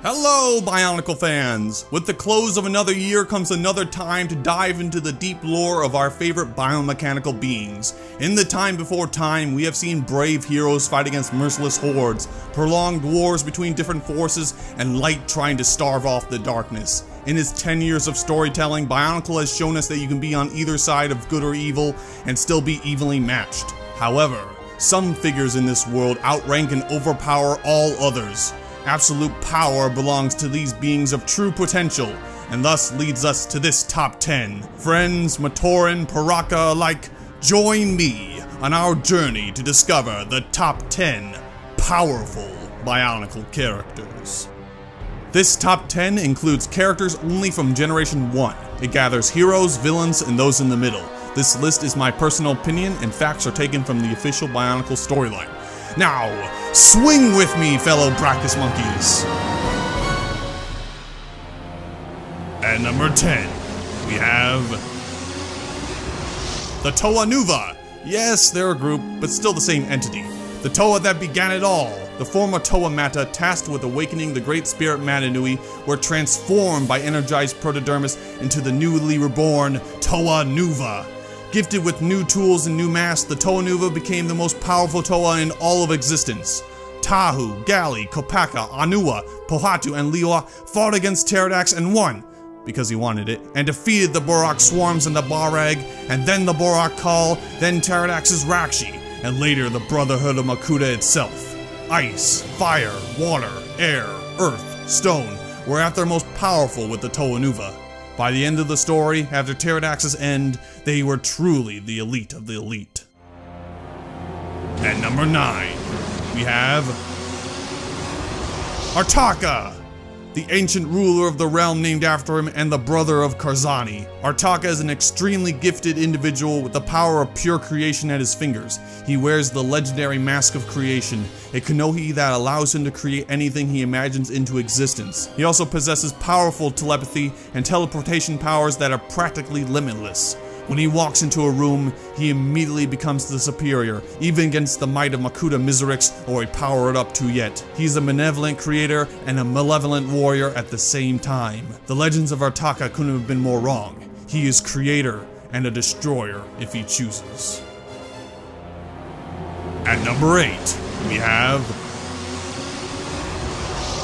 Hello, Bionicle fans! With the close of another year comes another time to dive into the deep lore of our favorite biomechanical beings. In the time before time, we have seen brave heroes fight against merciless hordes, prolonged wars between different forces, and light trying to starve off the darkness. In its 10 years of storytelling, Bionicle has shown us that you can be on either side of good or evil and still be evenly matched. However, some figures in this world outrank and overpower all others. Absolute power belongs to these beings of true potential, and thus leads us to this top 10. Friends, Matoran, Paraka alike, join me on our journey to discover the top 10 powerful Bionicle characters. This top 10 includes characters only from Generation 1. It gathers heroes, villains, and those in the middle. This list is my personal opinion, and facts are taken from the official Bionicle storyline. Now, swing with me, fellow Brackus monkeys! At number 10, we have the Toa Nuva. Yes, they're a group, but still the same entity. The Toa that began it all. The former Toa Mata, tasked with awakening the Great Spirit Matanui, were transformed by energized Protodermis into the newly reborn Toa Nuva. Gifted with new tools and new masks, the Toa Nuva became the most powerful Toa in all of existence. Tahu, Gali, Kopaka, Anua, Pohatu, and Liwa fought against Pterodax and won, because he wanted it, and defeated the Borak swarms and the Barag, and then the Borak Call, then Pterodax's Rakshi, and later the Brotherhood of Makuta itself. Ice, fire, water, air, earth, stone were at their most powerful with the Toa Nuva. By the end of the story, after Pterodax's end, they were truly the elite of the elite. At number 9, we have Artaka, the ancient ruler of the realm named after him and the brother of Karzani. Artaka is an extremely gifted individual with the power of pure creation at his fingers. He wears the legendary Mask of Creation, a Kanohi that allows him to create anything he imagines into existence. He also possesses powerful telepathy and teleportation powers that are practically limitless. When he walks into a room, he immediately becomes the superior, even against the might of Makuta Miserix or a power it up to yet. He's a benevolent creator and a malevolent warrior at the same time. The legends of Artaka couldn't have been more wrong. He is creator and a destroyer if he chooses. At number 8, we have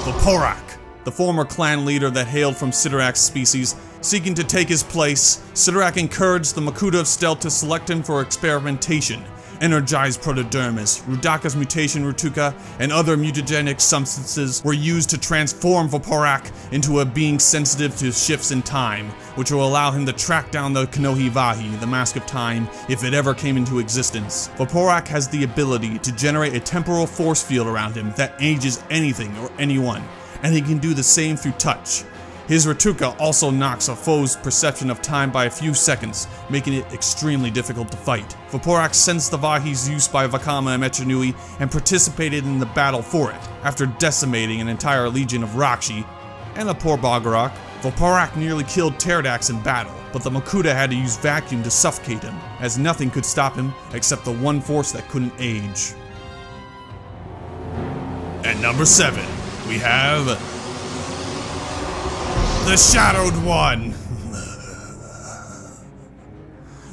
Vaporak, the former clan leader that hailed from Sidorak's species. Seeking to take his place, Sidorak encouraged the Makuta of Stealth to select him for experimentation. Energized Protodermis, Rudaka's mutation Rutuka, and other mutagenic substances were used to transform Vaporak into a being sensitive to shifts in time, which will allow him to track down the Kanohi Vahi, the Mask of Time, if it ever came into existence. Vaporak has the ability to generate a temporal force field around him that ages anything or anyone, and he can do the same through touch. His Rutuka also knocks a foe's perception of time by a few seconds, making it extremely difficult to fight. Vaporak sensed the Vahi's use by Vakama and Metanui and participated in the battle for it. After decimating an entire legion of Rakshi and a poor Bagarak, Vaporak nearly killed Pterodax in battle, but the Makuta had to use vacuum to suffocate him, as nothing could stop him except the one force that couldn't age. At number 7, we have TheShadowedOne1,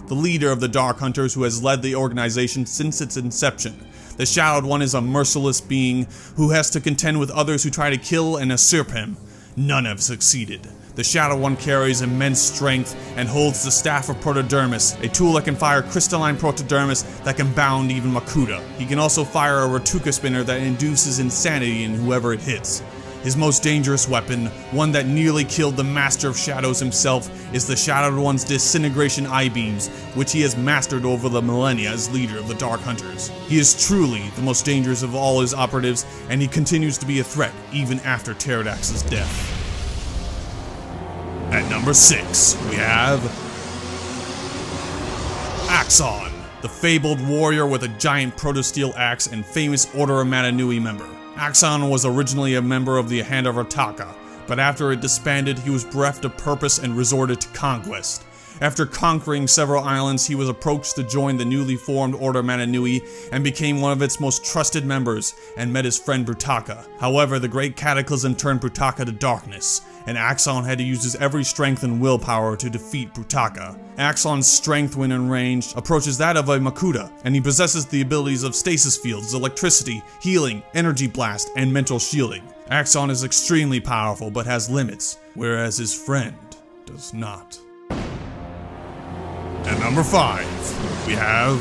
the leader of the Dark Hunters who has led the organization since its inception. TheShadowedOne is a merciless being who has to contend with others who try to kill and usurp him. None have succeeded. TheShadowedOne carries immense strength and holds the Staff of Protodermis, a tool that can fire crystalline Protodermis that can bound even Makuta. He can also fire a Rutuka spinner that induces insanity in whoever it hits. His most dangerous weapon, one that nearly killed the Master of Shadows himself, is TheShadowedOne's Disintegration Eye-Beams, which he has mastered over the millennia as leader of the Dark Hunters. He is truly the most dangerous of all his operatives, and he continues to be a threat even after Pterodax's death. At number 6, we have Axon, the fabled warrior with a giant protosteel axe and famous Order of Matanui member. Axon was originally a member of the Hand of Artaka, but after it disbanded, he was bereft of purpose and resorted to conquest. After conquering several islands, he was approached to join the newly formed Order Mananui and became one of its most trusted members and met his friend Brutaka. However, the Great Cataclysm turned Brutaka to darkness, and Axon had to use his every strength and willpower to defeat Brutaka. Axon's strength when in range approaches that of a Makuta, and he possesses the abilities of stasis fields, electricity, healing, energy blast, and mental shielding. Axon is extremely powerful but has limits, whereas his friend does not. At number 5, we have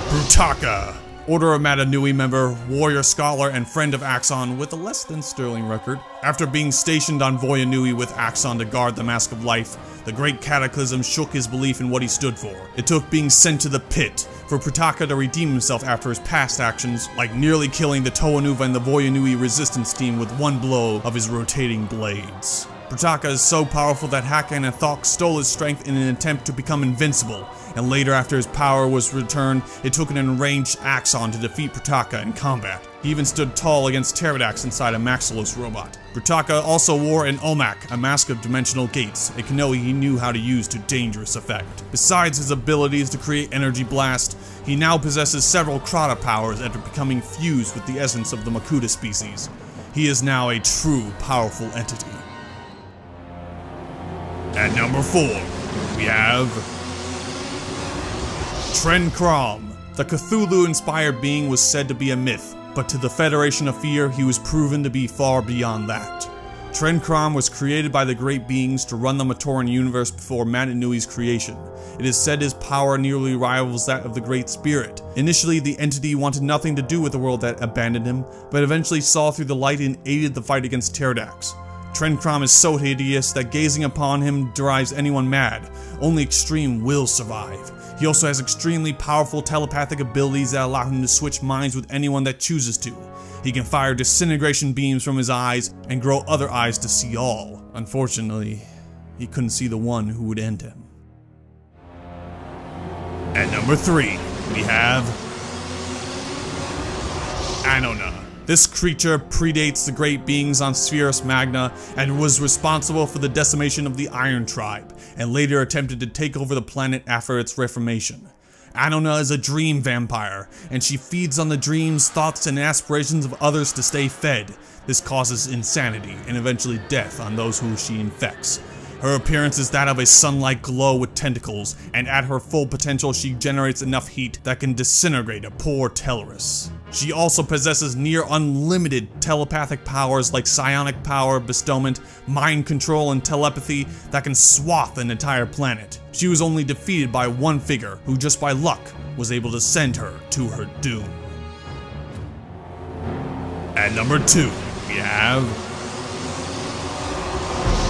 Brutaka, Order of Mananui member, warrior scholar, and friend of Axon with a less than sterling record. After being stationed on Voyanui with Axon to guard the Mask of Life, the Great Cataclysm shook his belief in what he stood for. It took being sent to the pit for Brutaka to redeem himself after his past actions, like nearly killing the Toanuva and the Voyanui resistance team with one blow of his rotating blades. Brutaka is so powerful that Hakan and Thok stole his strength in an attempt to become invincible, and later after his power was returned, it took an enraged Axon to defeat Brutaka in combat. He even stood tall against Pterodax inside a Maxilos robot. Brutaka also wore an Omak, a mask of dimensional gates, a Kanoe he knew how to use to dangerous effect. Besides his abilities to create energy blast, he now possesses several Krata powers after becoming fused with the essence of the Makuta species. He is now a true powerful entity. At number 4, we have Trenkrom. The Cthulhu-inspired being was said to be a myth, but to the Federation of Fear, he was proven to be far beyond that. Trenkrom was created by the Great Beings to run the Matoran universe before Mananui's creation. It is said his power nearly rivals that of the Great Spirit. Initially, the entity wanted nothing to do with the world that abandoned him, but eventually saw through the light and aided the fight against Pterodax. Trenkrom is so hideous that gazing upon him drives anyone mad. Only extreme will survive. He also has extremely powerful telepathic abilities that allow him to switch minds with anyone that chooses to. He can fire disintegration beams from his eyes and grow other eyes to see all. Unfortunately, he couldn't see the one who would end him. At number 3, we have Anona. This creature predates the Great Beings on Spherus Magna and was responsible for the decimation of the Iron Tribe, and later attempted to take over the planet after its reformation. Anona is a dream vampire, and she feeds on the dreams, thoughts, and aspirations of others to stay fed. This causes insanity and eventually death on those who she infects. Her appearance is that of a sun-like glow with tentacles, and at her full potential she generates enough heat that can disintegrate a poor Tellerus. She also possesses near unlimited telepathic powers like psionic power, bestowment, mind control, and telepathy that can swath an entire planet. She was only defeated by one figure, who just by luck was able to send her to her doom. At number 2, we have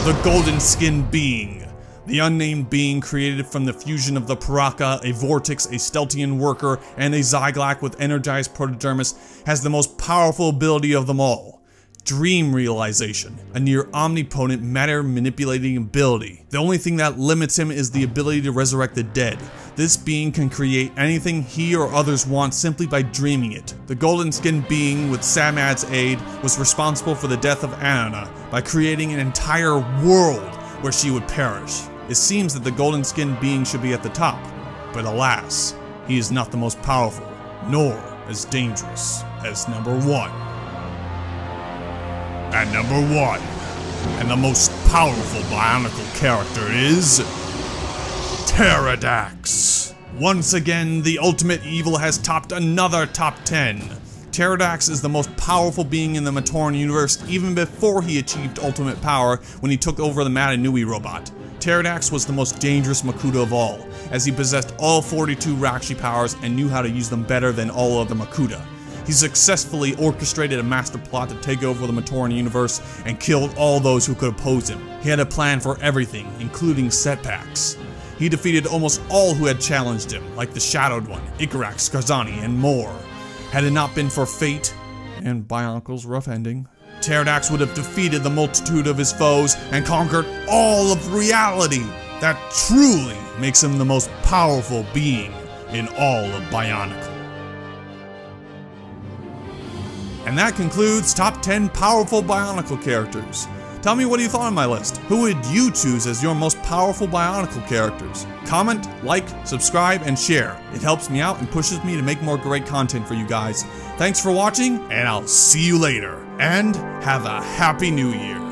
the Golden Skinned Being. The unnamed being created from the fusion of the Paraka, a Vortex, a Steltian worker, and a Zyglak with energized protodermis, has the most powerful ability of them all. Dream realization, a near omnipotent matter manipulating ability. The only thing that limits him is the ability to resurrect the dead. This being can create anything he or others want simply by dreaming it. The Golden Skinned Being, with Samad's aid, was responsible for the death of Anona by creating an entire world where she would perish. It seems that the Golden Skinned Being should be at the top, but alas, he is not the most powerful, nor as dangerous as number 1. At number 1, and the most powerful bionicle character is Pterodax. Once again, the ultimate evil has topped another top 10. Pterodax is the most powerful being in the Matoran universe even before he achieved ultimate power when he took over the Mananui robot. Pterodax was the most dangerous Makuta of all, as he possessed all 42 Rakshi powers and knew how to use them better than all other Makuta. He successfully orchestrated a master plot to take over the Matoran universe and killed all those who could oppose him. He had a plan for everything, including setbacks. He defeated almost all who had challenged him, like the Shadowed One, Ikarak, Skarzani, and more. Had it not been for fate, and Bionicle's rough ending, Pterodax would have defeated the multitude of his foes and conquered all of reality. That truly makes him the most powerful being in all of Bionicle. And that concludes top 10 powerful Bionicle characters. Tell me what you thought of my list. Who would you choose as your most powerful Bionicle characters? Comment, like, subscribe, and share. It helps me out and pushes me to make more great content for you guys. Thanks for watching, and I'll see you later. And have a Happy New Year.